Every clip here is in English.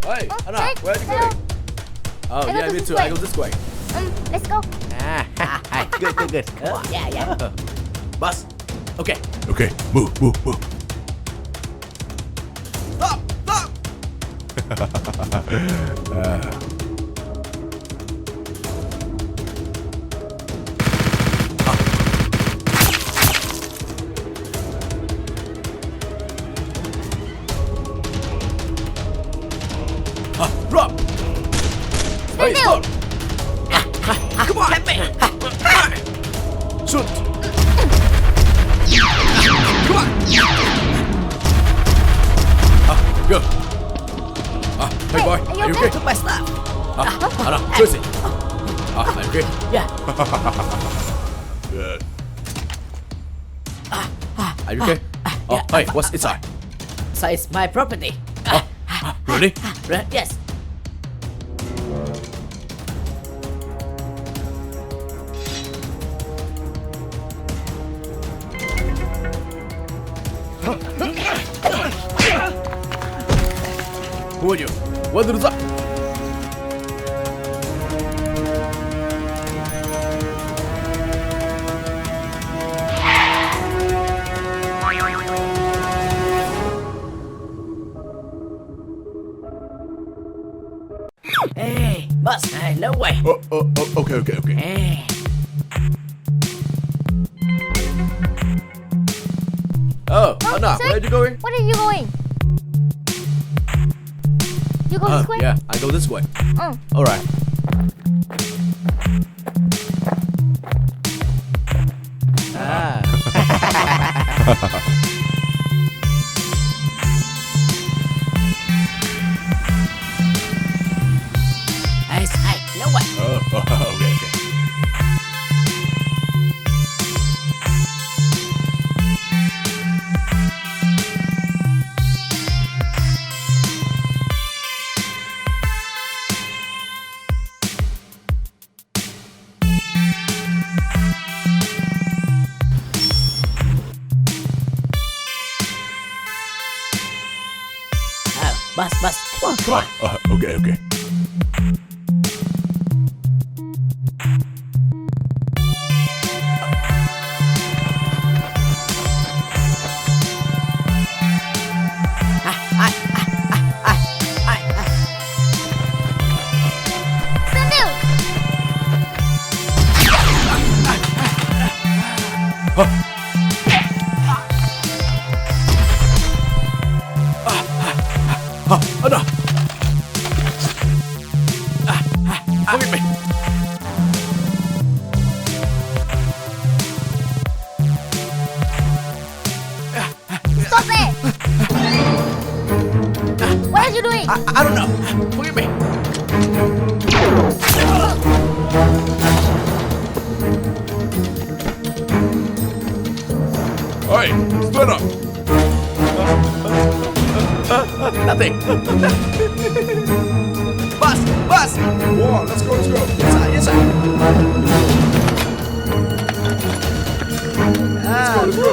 Hey, Anna, Rick, where are you hello. going? Oh, I go yeah, me this too. way. I go this way. Let's go. Good. Come on. Yeah. Boss. Okay. Okay, move. Stop! Drop! Hey, still. stop! Come on! Help me. Shoot! Come on! Go! Hey boy, are you are you okay? okay? Took my stuff. Anna, Tracy! Are you okay? Yeah. Good. Are you okay? Oh, hey, what's inside? So it's my property. Really? Yes. Who are you? What is up? Hey, boss. No way. Okay. Hey. Oh, Anna, Sir? where are you going? Where are you going? You go this way? Yeah, I go this way. Oh. Alright. Hey, no way. Okay. Oh, boss. Come on. Okay. Stand still. Anna! Forgive me. Stop it. What are you doing? I don't know. Forgive me. Hey, stand up. Nothing. Boss! Go on, let's go. Yes, sir. Let's go.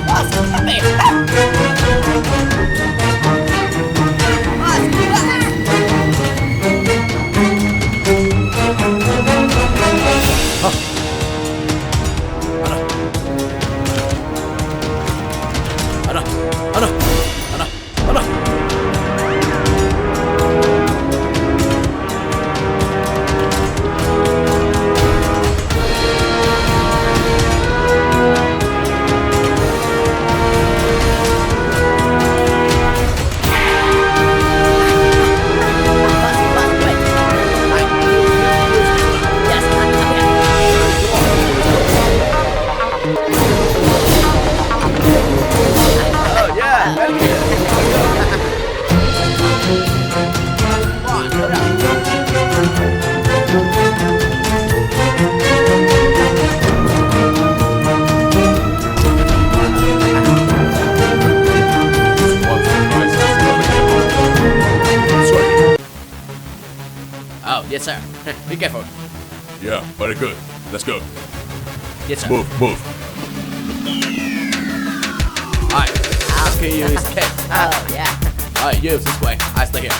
Boss, help me. Anna! Yes, sir. Be careful. Yeah, very good. Let's go. Yes, sir. Move. Alright. Okay, you escape. Oh, yeah. Alright, you this way. I stay here.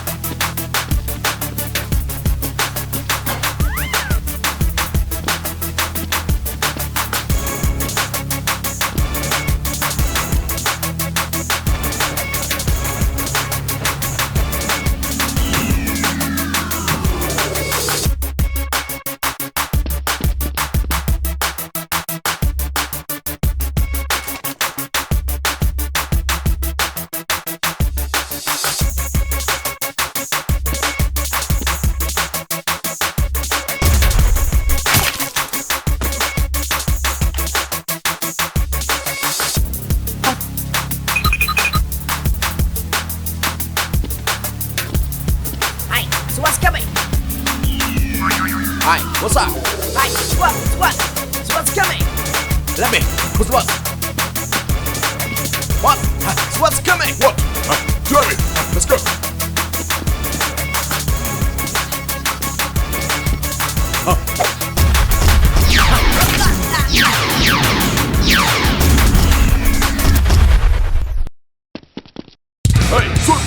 Hey, SWAT's coming. Alright, what's up? Hey, SWAT. SWAT's coming. Let me. Who's what? What? SWAT's coming. What? Jeremy, let's go. Hey, shoot!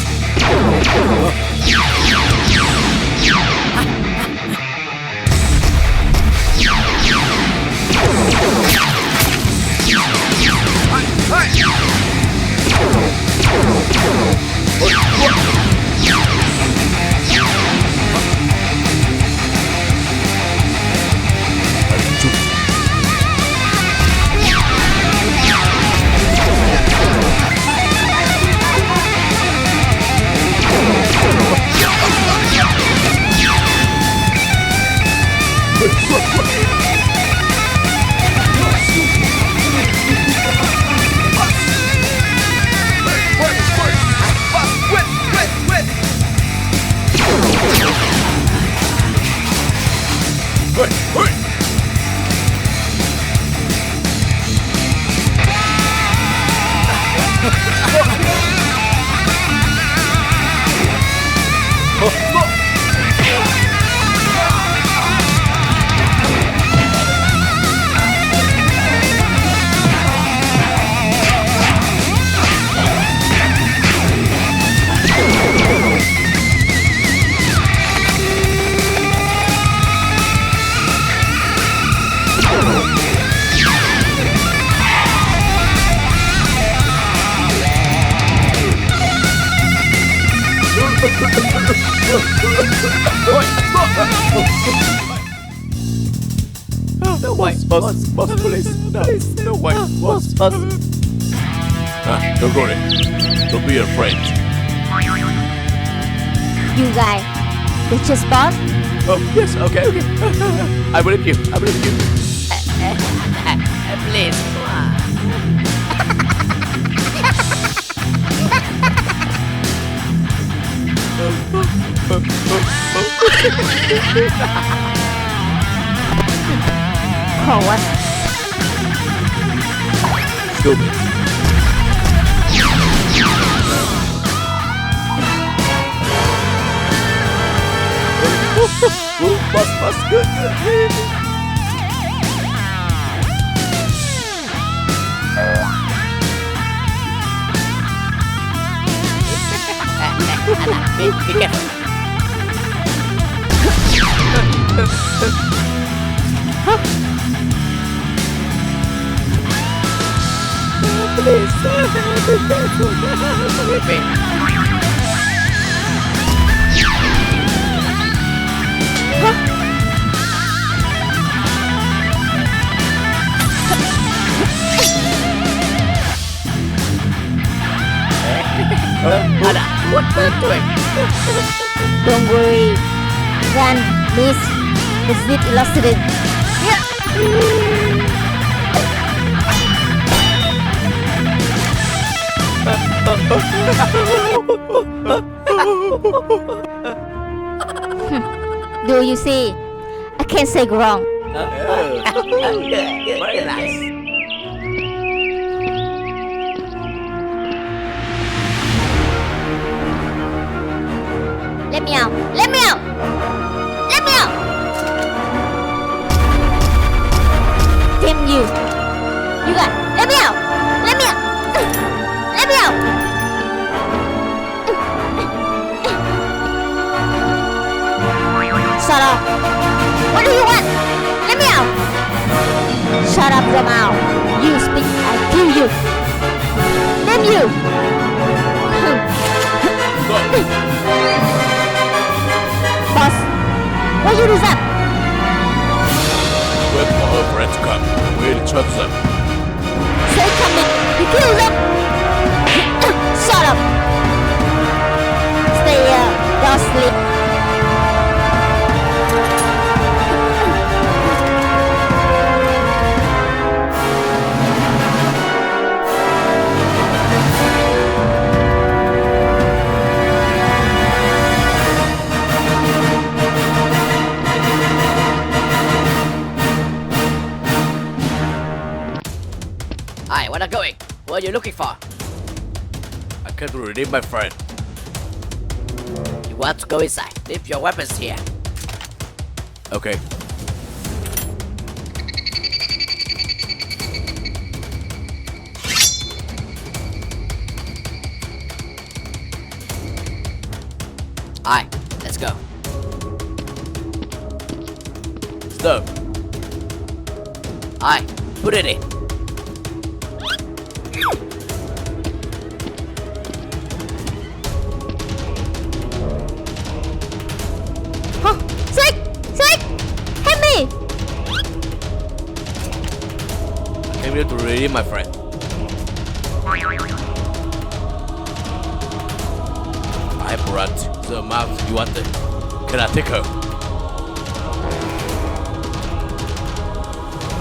No way. Boss, please. No way. Boss. Don't worry. Don't be afraid. You guys, it's just boss. Oh, yes, okay. I believe you. Please. Oh, what? Stupid. Boss, good. Be careful. Please, be careful. Ada, what are you doing? Don't worry. Run, miss. The zip illustrated. Do you see? I can't say wrong. Good. Very nice. Let me out! Let me out! Let me out! Damn you! Shut up. What do you want? Let me out. Shut up your mouth. You speak, I kill you. Damn you. Boss, why you do that? Wait for her friend to come. We'll trap them. Say coming. You kill them. Shut up. Stay here. Don't sleep. Hi, where are you going? What are you looking for? I can't redeem my friend. You want to go inside? Leave your weapons here. Okay. Hi, let's go. Stop. Hi, put it in. Huh? Sick! Sick! Help me! I came here to redeem my friend. I brought the amount you wanted. Can I take her?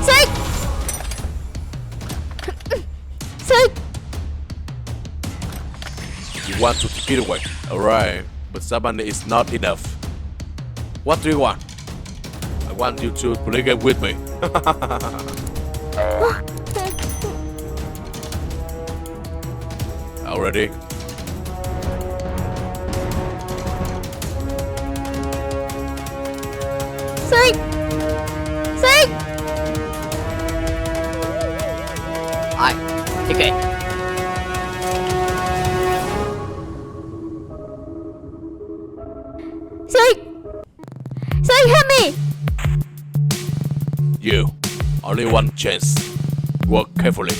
Sick! Sick! You want to take it away? Alright, but somebody is not enough. What do you want? I want you to play a game with me. Already? Sick! Sick! Hi, take it. Sick! Sick, help me! You. Only one chance. Work carefully.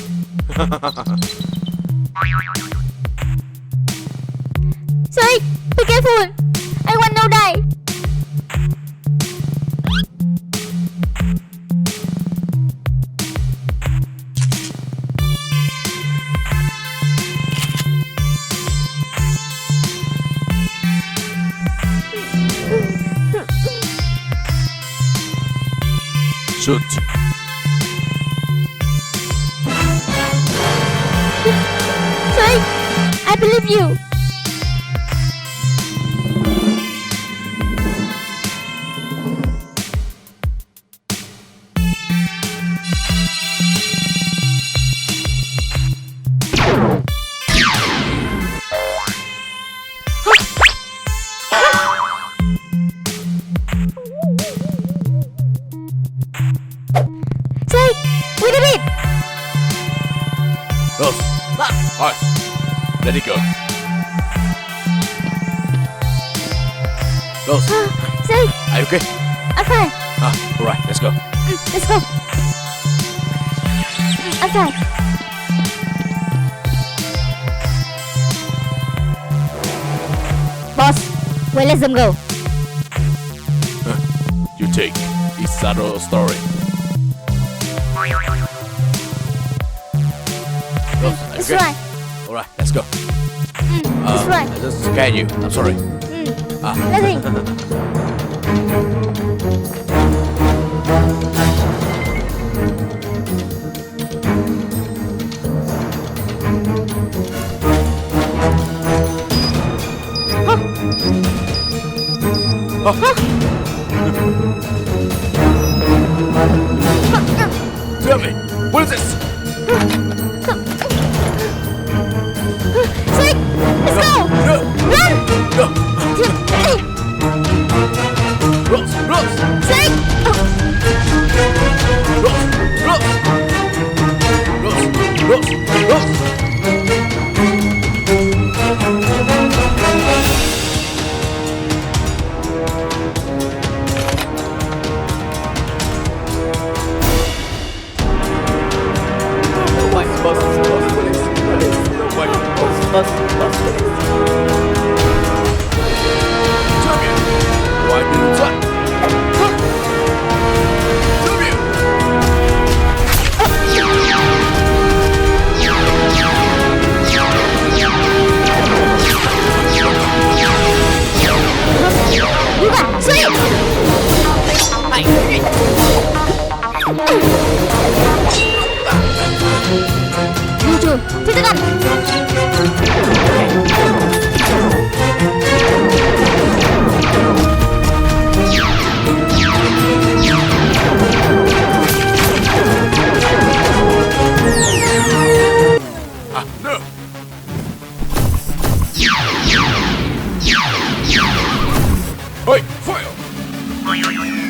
Sick! Be careful! I want no die! Shoot. Sick! I believe you! Sick! We did it! Rose. Alright. Let it go. Rose. Sick! Are you okay? I'm fine! Alright, let's go. Let's go! I'm fine! Boss, well, let them go. You take. It's another story. Rose, are you That's okay? right. Alright, let's go. That's right. I just scared you. I'm sorry. Nothing. Tell me, what is this? Sick! Let's go! No! Run! No! Hey! Rose! Rose! Sick! Rose! Rose! Rose! Rose! Rose! Wait.